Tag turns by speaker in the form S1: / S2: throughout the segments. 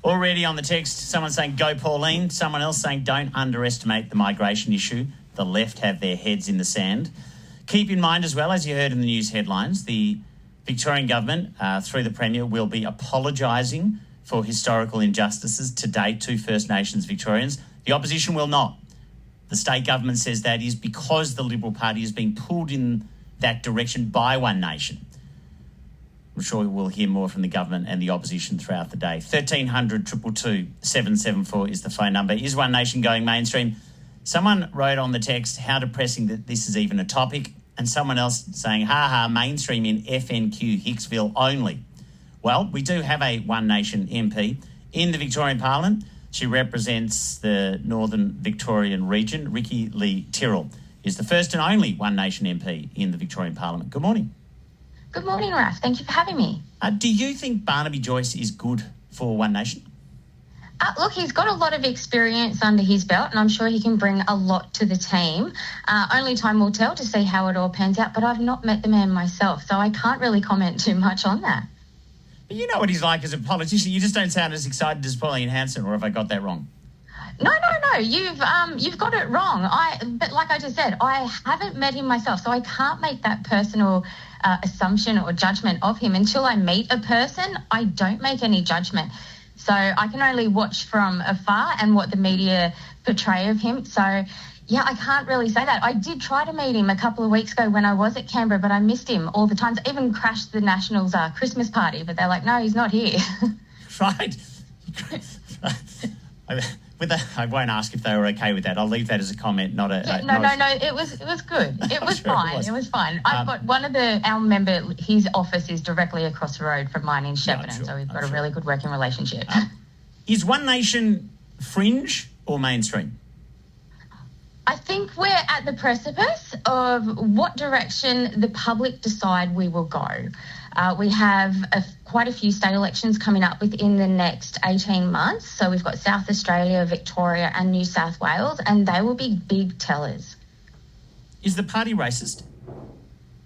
S1: Already on the text, someone saying, go Pauline. Someone else saying, don't underestimate the migration issue. The left have their heads in the sand. Keep in mind as well, as you heard in the news headlines, the Victorian government, through the Premier, will be apologising for historical injustices to date to First Nations Victorians. The opposition will not. The state government says that is because the Liberal Party has been pulled in that direction by One Nation. I'm sure we'll hear more from the government and the opposition throughout the day. 1300 222 774 is the phone number. Is One Nation going mainstream? Someone wrote on the text how depressing that this is even a topic, and someone else saying, mainstream in FNQ Hicksville only. Well, we do have a One Nation MP in the Victorian Parliament. She represents the Northern Victorian region. Rikkie-Lee Tyrrell is the first and only One Nation MP in the Victorian Parliament. Good morning.
S2: Good morning, Raf. Thank you for having me.
S1: Do you think Barnaby Joyce is good for One Nation?
S2: Look, he's got a lot of experience under his belt, and I'm sure he can bring a lot to the team. Only time will tell to see how it all pans out, but I've not met the man myself, so I can't really comment too much on that.
S1: But you know what he's like as a politician. You just don't sound as excited as Pauline Hanson, or have I got that wrong?
S2: No. You've got it wrong. But like I just said, I haven't met him myself, so I can't make that personal assumption or judgment of him. Until I meet a person, I don't make any judgment. So I can only watch from afar and what the media portray of him. So, yeah, I can't really say that. I did try to meet him a couple of weeks ago when I was at Canberra, but I missed him all the time. I even crashed the Nationals' Christmas party, but they're like, no, he's not here.
S1: Right. I won't ask if they were okay with that. I'll leave that as a comment, not a...
S2: No. It was good. It was fine. It was fine. I've got our member, his office is directly across the road from mine in Shepparton, so we've got a really good working relationship.
S1: Is One Nation fringe or mainstream?
S2: I think we're at the precipice of what direction the public decide we will go. We have quite a few state elections coming up within the next 18 months. So we've got South Australia, Victoria and New South Wales, and they will be big tellers.
S1: Is the party racist?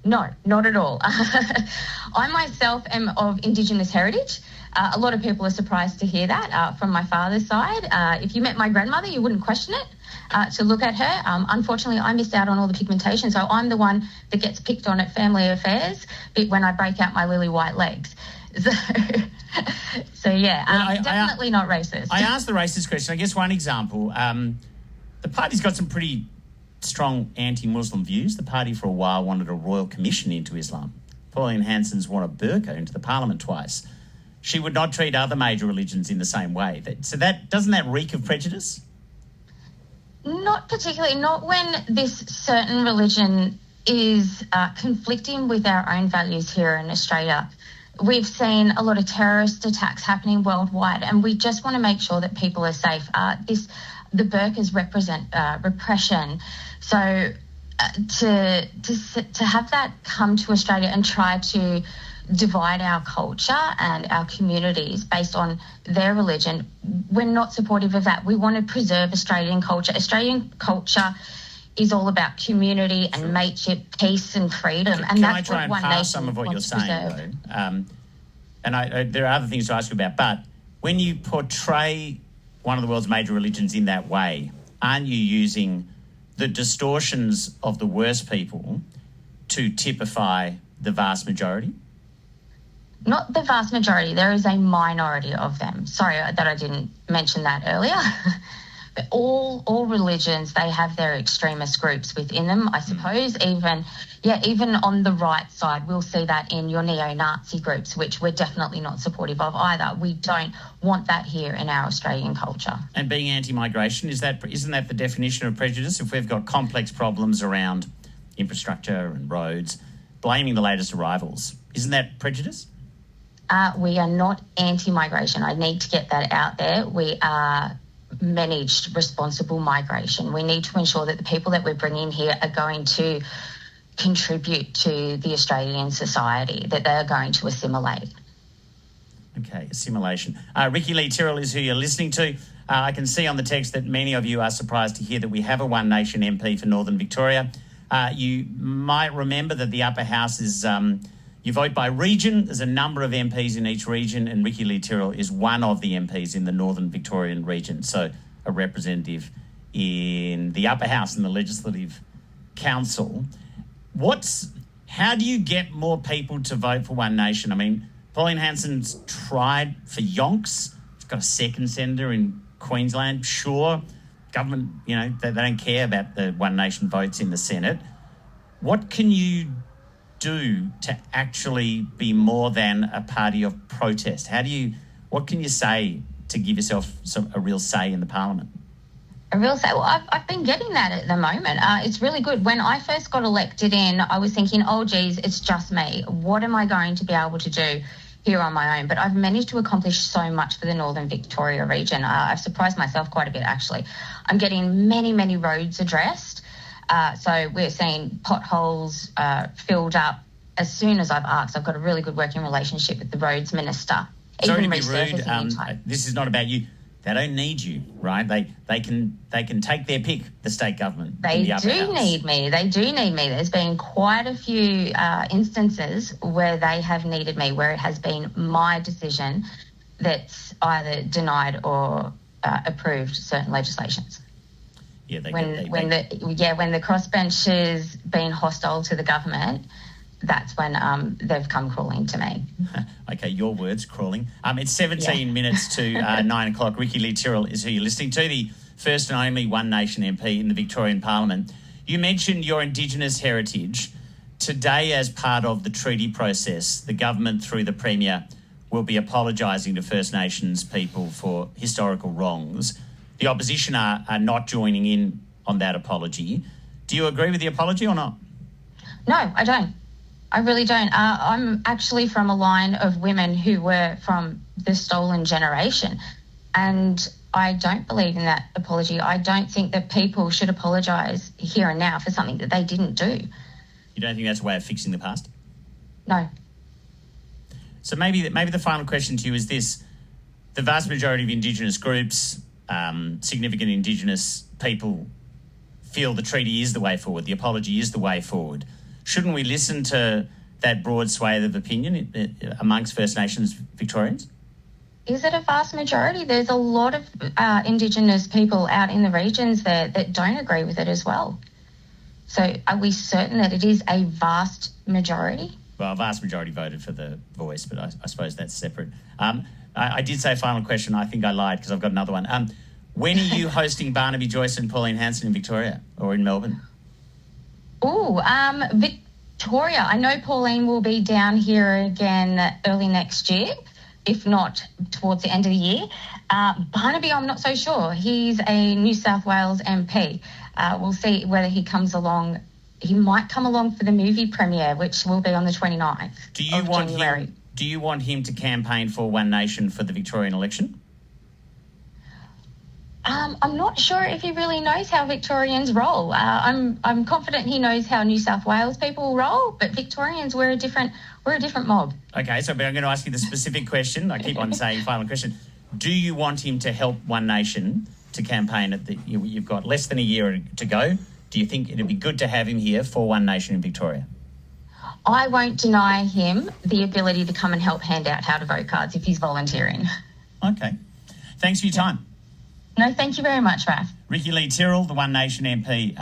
S2: No, not at all. I myself am of Indigenous heritage. A lot of people are surprised to hear that from my father's side. If you met my grandmother, you wouldn't question it. To look at her. Unfortunately, I missed out on all the pigmentation, so I'm the one that gets picked on at family affairs when I break out my lily white legs. Definitely not racist.
S1: I asked the racist question. I guess one example, the party's got some pretty strong anti-Muslim views. The party for a while wanted a royal commission into Islam. Pauline Hanson's worn a burqa into the parliament twice. She would not treat other major religions in the same way. Doesn't that reek of prejudice?
S2: Not particularly, not when this certain religion is conflicting with our own values here in Australia. We've seen a lot of terrorist attacks happening worldwide, and we just want to make sure that people are safe. The burqas represent repression. So to have that come to Australia and try to divide our culture and our communities based on their religion, we're not supportive of that. We want to preserve Australian culture. Australian culture is all about community and mateship, peace and freedom.
S1: Can I try and pass some of what you're saying, though? There are other things to ask you about, but when you portray one of the world's major religions in that way, aren't you using the distortions of the worst people to typify the vast majority?
S2: Not the vast majority. There is a minority of them. Sorry that I didn't mention that earlier. But all religions, they have their extremist groups within them, I suppose. Even on the right side, we'll see that in your neo-Nazi groups, which we're definitely not supportive of either. We don't want that here in our Australian culture. And
S1: being anti-migration, isn't that the definition of prejudice? If we've got complex problems around infrastructure and roads, blaming the latest arrivals, isn't that prejudice?
S2: We are not anti-migration. I need to get that out there. We are managed responsible migration. We need to ensure that the people that we're bringing here are going to contribute to the Australian society, that they are going to assimilate.
S1: Okay, assimilation. Rikkie-Lee Tyrrell is who you're listening to. I can see on the text that many of you are surprised to hear that we have a One Nation MP for Northern Victoria. You might remember that the upper house is You vote by region. There's a number of MPs in each region, and Rikkie-Lee Tyrrell is one of the MPs in the Northern Victorian region, so a representative in the upper house in the Legislative Council. How do you get more people to vote for One Nation? I mean, Pauline Hanson's tried for yonks. She's got a second senator in Queensland. Sure, government, they don't care about the One Nation votes in the Senate. What can you do to actually be more than a party of protest? What can you say to give yourself a real say in the parliament?
S2: A real say? Well, I've been getting that at the moment. It's really good. When I first got elected in, I was thinking, oh, geez, it's just me. What am I going to be able to do here on my own? But I've managed to accomplish so much for the Northern Victoria region. I've surprised myself quite a bit, actually. I'm getting many, many roads addressed. So we're seeing potholes filled up as soon as I've asked. I've got a really good working relationship with the roads minister.
S1: Sorry to be rude. This is not about you. They don't need you, right? They can take their pick, the state government.
S2: They do need me. They do need me. There's been quite a few instances where they have needed me, where it has been my decision that's either denied or approved certain legislations.
S1: Yeah,
S2: when the crossbenchers been hostile to the government, that's when they've come crawling to me.
S1: Okay, your words, crawling. It's 17 minutes to 9 o'clock. Rikkie-Lee Tyrrell is who you're listening to, the first and only One Nation MP in the Victorian Parliament. You mentioned your Indigenous heritage. Today, as part of the treaty process, the government, through the Premier, will be apologising to First Nations people for historical wrongs. The opposition are not joining in on that apology. Do you agree with the apology or not?
S2: No, I don't. I really don't. I'm actually from a line of women who were from the stolen generation, and I don't believe in that apology. I don't think that people should apologise here and now for something that they didn't do.
S1: You don't think that's a way of fixing the past?
S2: No.
S1: So maybe the final question to you is this. The vast majority of Indigenous groups, significant Indigenous people, feel the treaty is the way forward, the apology is the way forward. Shouldn't we listen to that broad swathe of opinion amongst First Nations Victorians?
S2: Is it a vast majority? There's a lot of Indigenous people out in the regions there that don't agree with it as well. So are we certain that it is a vast majority?
S1: Well, a vast majority voted for the voice, but I suppose that's separate. I did say final question. I think I lied because I've got another one. When are you hosting Barnaby Joyce and Pauline Hanson in Victoria or in Melbourne?
S2: Victoria. I know Pauline will be down here again early next year, if not towards the end of the year. Barnaby, I'm not so sure. He's a New South Wales MP. We'll see whether he comes along. He might come along for the movie premiere, which will be on the 29th of January.
S1: Do you want him to campaign for One Nation for the Victorian election?
S2: I'm not sure if he really knows how Victorians roll. I'm confident he knows how New South Wales people roll, but Victorians, we're a different mob.
S1: Okay, so I'm going to ask you the specific question. I keep on saying final question. Do you want him to help One Nation to campaign you've got less than a year to go? Do you think it'd be good to have him here for One Nation in Victoria?
S2: I won't deny him the ability to come and help hand out how to vote cards if he's volunteering.
S1: Okay. Thanks for your time.
S2: No, thank you very much, Raf.
S1: Rikkie-Lee Tyrrell, the One Nation MP.